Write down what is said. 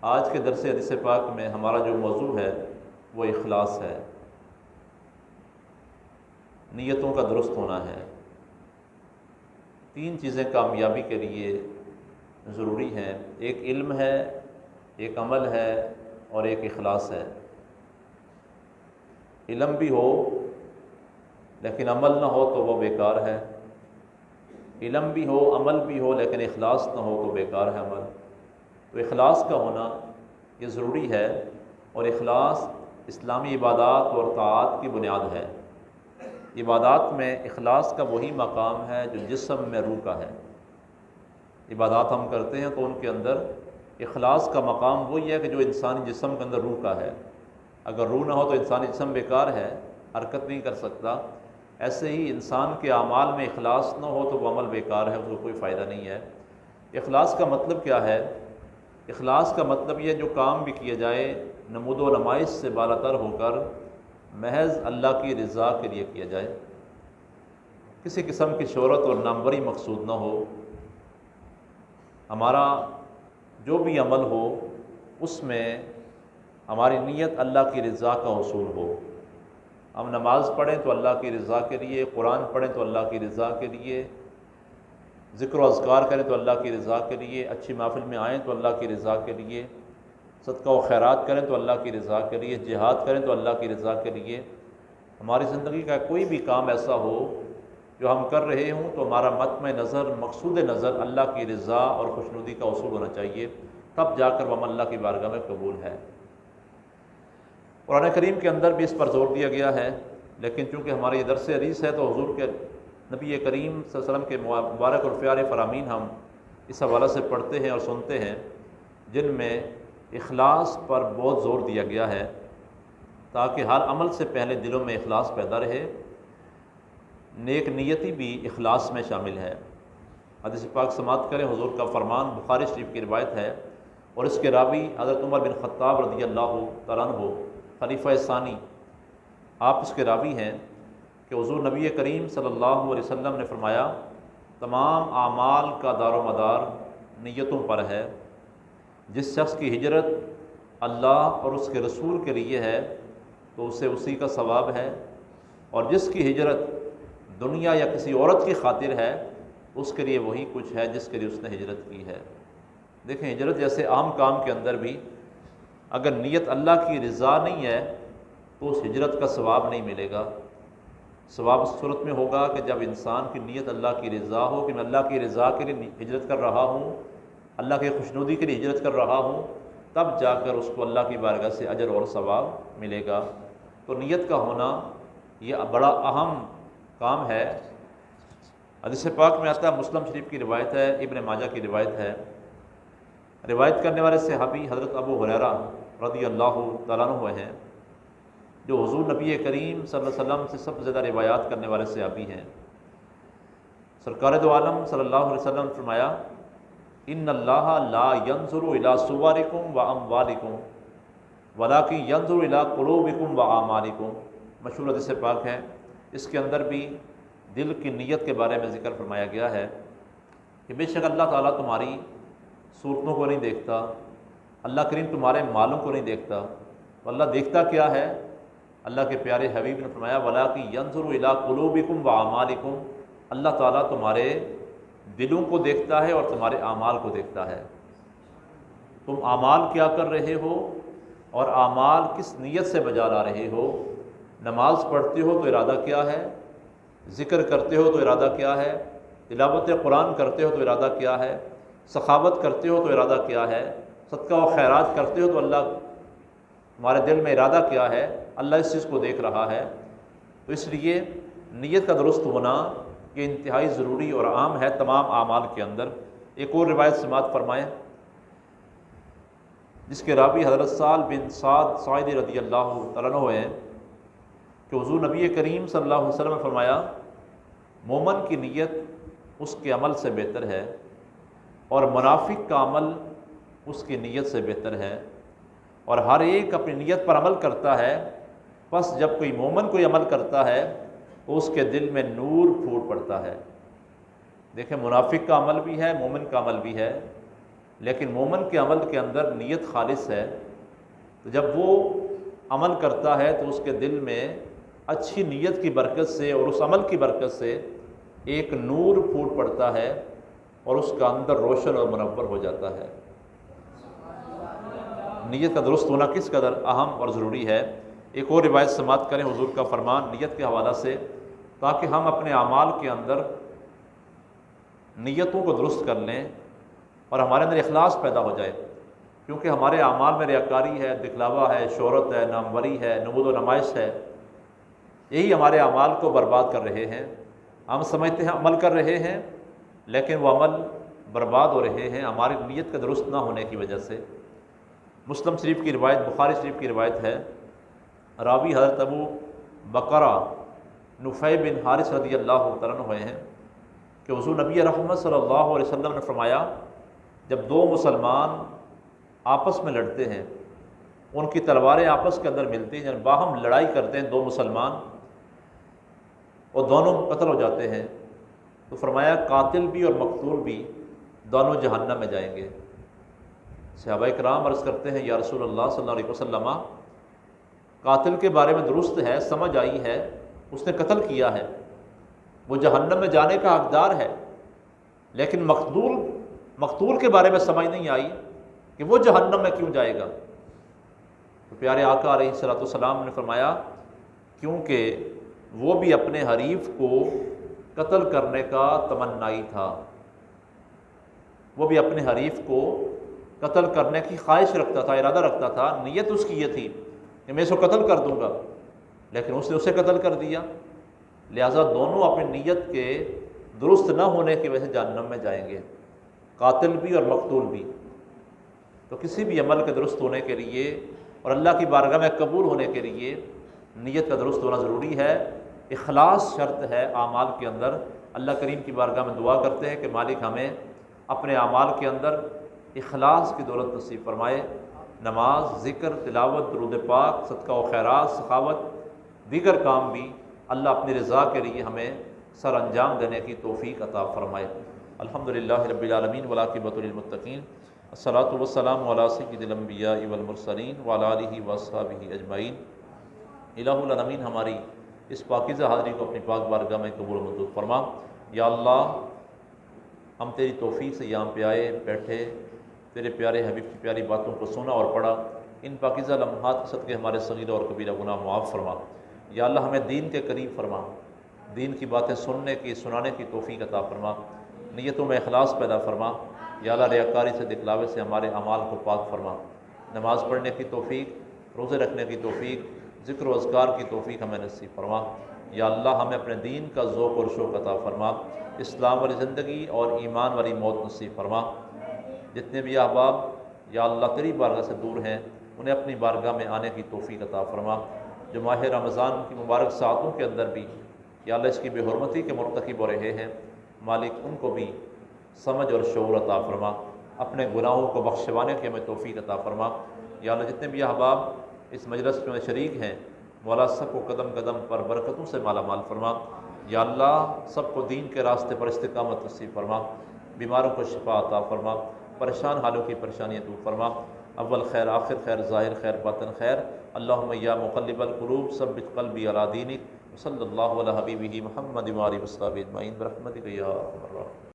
آج کے درس حدیث پاک میں ہمارا جو موضوع ہے وہ اخلاص ہے، نیتوں کا درست ہونا ہے۔ تین چیزیں کامیابی کے لیے ضروری ہیں، ایک علم ہے، ایک عمل ہے اور ایک اخلاص ہے۔ علم بھی ہو لیکن عمل نہ ہو تو وہ بیکار ہے، علم بھی ہو عمل بھی ہو لیکن اخلاص نہ ہو تو بیکار ہے عمل۔ تو اخلاص کا ہونا یہ ضروری ہے، اور اخلاص اسلامی عبادات اور طاعات کی بنیاد ہے۔ عبادات میں اخلاص کا وہی مقام ہے جو جسم میں روح کا ہے۔ عبادات ہم کرتے ہیں تو ان کے اندر اخلاص کا مقام وہی ہے کہ جو انسانی جسم کے اندر روح کا ہے۔ اگر روح نہ ہو تو انسانی جسم بیکار ہے، حرکت نہیں کر سکتا۔ ایسے ہی انسان کے اعمال میں اخلاص نہ ہو تو وہ عمل بیکار ہے، اس کو کوئی فائدہ نہیں ہے۔ اخلاص کا مطلب کیا ہے؟ اخلاص کا مطلب یہ جو کام بھی کیا جائے نمود و نمائش سے بالاتر ہو کر محض اللہ کی رضا کے لیے کیا جائے، کسی قسم کی شہرت اور ناموری مقصود نہ ہو۔ ہمارا جو بھی عمل ہو اس میں ہماری نیت اللہ کی رضا کا حصول ہو۔ ہم نماز پڑھیں تو اللہ کی رضا کے لیے، قرآن پڑھیں تو اللہ کی رضا کے لیے، ذکر و اذکار کریں تو اللہ کی رضا کے لیے، اچھی محفل میں آئیں تو اللہ کی رضا کے لیے، صدقہ و خیرات کریں تو اللہ کی رضا کے لیے، جہاد کریں تو اللہ کی رضا کے لیے۔ ہماری زندگی کا کوئی بھی کام ایسا ہو جو ہم کر رہے ہوں تو ہمارا مطمع نظر، مقصود نظر اللہ کی رضا اور خوشنودی کا حصول ہونا چاہیے، تب جا کر وہ عمل اللہ کی بارگاہ میں قبول ہے۔ قرآن کریم کے اندر بھی اس پر زور دیا گیا ہے، لیکن چونکہ ہمارا یہ درس حدیث ہے تو حضور کے نبی کریم صلی اللہ علیہ وسلم کے مبارک اور پیارے فرامین ہم اس حوالے سے پڑھتے ہیں اور سنتے ہیں، جن میں اخلاص پر بہت زور دیا گیا ہے تاکہ ہر عمل سے پہلے دلوں میں اخلاص پیدا رہے۔ نیک نیتی بھی اخلاص میں شامل ہے۔ حدیث پاک سماعت کریں، حضور کا فرمان بخاری شریف کی روایت ہے، اور اس کے راوی حضرت عمر بن خطاب رضی اللہ تعالیٰ عنہ خلیفہ ثانی، آپ اس کے راوی ہیں کہ حضور نبی کریم صلی اللہ علیہ وسلم نے فرمایا، تمام اعمال کا دار و مدار نیتوں پر ہے۔ جس شخص کی ہجرت اللہ اور اس کے رسول کے لیے ہے تو اسے اسی کا ثواب ہے، اور جس کی ہجرت دنیا یا کسی عورت کی خاطر ہے اس کے لیے وہی کچھ ہے جس کے لیے اس نے ہجرت کی ہے۔ دیکھیں، ہجرت جیسے عام کام کے اندر بھی اگر نیت اللہ کی رضا نہیں ہے تو اس ہجرت کا ثواب نہیں ملے گا۔ ثواب اس صورت میں ہوگا کہ جب انسان کی نیت اللہ کی رضا ہو، کہ میں اللہ کی رضا کے لیے ہجرت کر رہا ہوں، اللہ کی خوشنودی کے لیے ہجرت کر رہا ہوں، تب جا کر اس کو اللہ کی بارگاہ سے اجر اور ثواب ملے گا۔ تو نیت کا ہونا یہ بڑا اہم کام ہے۔ حدیث پاک میں آتا ہے، مسلم شریف کی روایت ہے، ابن ماجہ کی روایت ہے، روایت کرنے والے صحابی حضرت ابو ہریرہ رضی اللہ تعالیٰ عنہ ہیں، جو حضور نبی کریم صلی اللہ علیہ وسلم سے سب سے زیادہ روایات کرنے والے صحابی ہیں۔ سرکار دو عالم صلی اللہ علیہ وسلم نے فرمایا، ان اللہ لا ينظر الى صورکم واموالکم ولکن ينظر الى قلوبکم واعمالکم۔ مشہور حدیث پاک ہے، اس کے اندر بھی دل کی نیت کے بارے میں ذکر فرمایا گیا ہے کہ بے شک اللہ تعالیٰ تمہاری صورتوں کو نہیں دیکھتا، اللہ کریم تمہارے مالوں کو نہیں دیکھتا، تو اللہ دیکھتا کیا ہے؟ اللہ کے پیارے حبیب نے فرمایا، وَلَٰكِن يَنظُرُ إِلَىٰ قُلُوبِكُمْ وَأَعْمَالِكُمْ۔ اللہ تعالیٰ تمہارے دلوں کو دیکھتا ہے اور تمہارے اعمال کو دیکھتا ہے۔ تم اعمال کیا کر رہے ہو اور اعمال کس نیت سے بجا لا رہے ہو؟ نماز پڑھتے ہو تو ارادہ کیا ہے؟ ذکر کرتے ہو تو ارادہ کیا ہے؟ تلاوت قرآن کرتے ہو تو ارادہ کیا ہے؟ سخاوت کرتے ہو تو ارادہ کیا ہے؟ صدقہ و خیرات کرتے ہو تو اللہ ہمارے دل میں ارادہ کیا ہے؟ اللہ اس چیز کو دیکھ رہا ہے۔ تو اس لیے نیت کا درست ہونا یہ انتہائی ضروری اور عام ہے تمام اعمال کے اندر۔ ایک اور روایت سماعت فرمائیں، جس کے راوی حضرت سہل بن سعد ساعدی رضی اللہ تعالیٰ عنہ ہیں کہ حضور نبی کریم صلی اللہ علیہ وسلم نے فرمایا، مومن کی نیت اس کے عمل سے بہتر ہے، اور منافق کا عمل اس کی نیت سے بہتر ہے، اور ہر ایک اپنی نیت پر عمل کرتا ہے، بس جب کوئی مومن کوئی عمل کرتا ہے تو اس کے دل میں نور پھوٹ پڑتا ہے۔ دیکھیں، منافق کا عمل بھی ہے، مومن کا عمل بھی ہے۔ لیکن مومن کے عمل کے اندر نیت خالص ہے، تو جب وہ عمل کرتا ہے تو اس کے دل میں اچھی نیت کی برکت سے اور اس عمل کی برکت سے ایک نور پھوٹ پڑتا ہے اور اس کا اندر روشن اور منور ہو جاتا ہے۔ نیت کا درست ہونا کس قدر اہم اور ضروری ہے۔ ایک اور روایت سماعت کریں حضور کا فرمان نیت کے حوالہ سے، تاکہ ہم اپنے اعمال کے اندر نیتوں کو درست کر لیں اور ہمارے اندر اخلاص پیدا ہو جائے، کیونکہ ہمارے اعمال میں ریاکاری ہے، دکھلاوا ہے، شہرت ہے، ناموری ہے، نمود و نمائش ہے، یہی ہمارے اعمال کو برباد کر رہے ہیں۔ ہم سمجھتے ہیں عمل کر رہے ہیں، لیکن وہ عمل برباد ہو رہے ہیں ہماری نیت کا درست نہ ہونے کی وجہ سے۔ مسلم شریف کی روایت، بخاری شریف کی روایت ہے، راوی حضرت ابو بکرہ نفیع بن حارث رضی اللہ تعالیٰ عنہ ہوئے ہیں کہ حضور نبی رحمت صلی اللہ علیہ وسلم نے فرمایا، جب دو مسلمان آپس میں لڑتے ہیں، ان کی تلواریں آپس کے اندر ملتی ہیں، یعنی باہم لڑائی کرتے ہیں دو مسلمان اور دونوں قتل ہو جاتے ہیں، تو فرمایا قاتل بھی اور مقتول بھی دونوں جہنم میں جائیں گے۔ صحابہ کرام عرض کرتے ہیں یا رسول اللہ صلی اللہ علیہ وسلم، قاتل کے بارے میں درست ہے، سمجھ آئی ہے، اس نے قتل کیا ہے، وہ جہنم میں جانے کا حقدار ہے، لیکن مقتول کے بارے میں سمجھ نہیں آئی کہ وہ جہنم میں کیوں جائے گا۔ تو پیارے آقا علیہ الصلوۃ والسلام نے فرمایا کیونکہ وہ بھی اپنے حریف کو قتل کرنے کا تمنائی تھا، وہ بھی اپنے حریف کو قتل کرنے کی خواہش رکھتا تھا، ارادہ رکھتا تھا، نیت اس کی یہ تھی کہ میں اس کو قتل کر دوں گا، لیکن اس نے اسے قتل کر دیا، لہٰذا دونوں اپنی نیت کے درست نہ ہونے کی وجہ سے جہنم میں جائیں گے، قاتل بھی اور مقتول بھی۔ تو کسی بھی عمل کے درست ہونے کے لیے اور اللہ کی بارگاہ میں قبول ہونے کے لیے نیت کا درست ہونا ضروری ہے، اخلاص شرط ہے اعمال کے اندر۔ اللہ کریم کی بارگاہ میں دعا کرتے ہیں کہ مالک ہمیں اپنے اعمال کے اندر اخلاص کی دولت نصیب فرمائے۔ نماز، ذکر، تلاوت، درود پاک، صدقہ و خیرات، سخاوت، دیگر کام بھی اللہ اپنی رضا کے لیے ہمیں سر انجام دینے کی توفیق عطا فرمائے۔ الحمدللہ رب العالمین والعاقبۃ للمتقین، الصلاۃ والسلام علی سید الانبیاء والمرسلین وعلی آلہ واصحابہ اجمعین۔ الہ العالمین ہماری اس پاکیزہ حاضری کو اپنی پاک بارگاہ میں قبول و منظور فرما۔ یا اللہ، ہم تیری توفیق سے یہاں پہ آئے، بیٹھے، تیرے پیارے حبیب کی پیاری باتوں کو سنا اور پڑھا، ان پاکیزہ لمحات کے صدقے ہمارے صغیرہ اور کبیرہ گناہ معاف فرما۔ یا اللہ ہمیں دین کے قریب فرما، دین کی باتیں سننے کی، سنانے کی توفیق عطا فرما، نیتوں میں اخلاص پیدا فرما۔ یا اللہ ریاکاری سے، دکھلاوے سے ہمارے اعمال کو پاک فرما، نماز پڑھنے کی توفیق، روزے رکھنے کی توفیق، ذکر و اذکار کی توفیق ہمیں نصیب فرما۔ یا اللہ ہمیں اپنے دین کا ذوق اور شوق عطا فرما، اسلام والی زندگی اور ایمان والی موت نصیب فرما۔ جتنے بھی احباب یا اللہ تیری بارگاہ سے دور ہیں، انہیں اپنی بارگاہ میں آنے کی توفیق عطا فرما۔ جو ماہ رمضان کی مبارک ساعتوں کے اندر بھی یا اللہ اس کی بے حرمتی کے مرتکب ہو رہے ہیں، مالک ان کو بھی سمجھ اور شعور عطا فرما، اپنے گناہوں کو بخشوانے کی ہمیں توفیق عطا فرما۔ یا اللہ جتنے بھی احباب اس مجلس میں شریک ہیں، مولا سب کو قدم قدم پر برکتوں سے مالا مال فرما۔ یا اللہ سب کو دین کے راستے پر استقامت نصیب فرما، بیماروں کو شفا عطا فرما، پریشان حالوں کی پریشانیاں دور فرما۔ اول خیر، آخر خیر، ظاہر خیر، باطن خیر۔ اللہم یا مقلب القلوب ثبت قلبی علی دینک، صلی اللہ علی حبیبہ محمد و آلہ وصحبہ اجمعین برحمتک یا ارحم الراحمین۔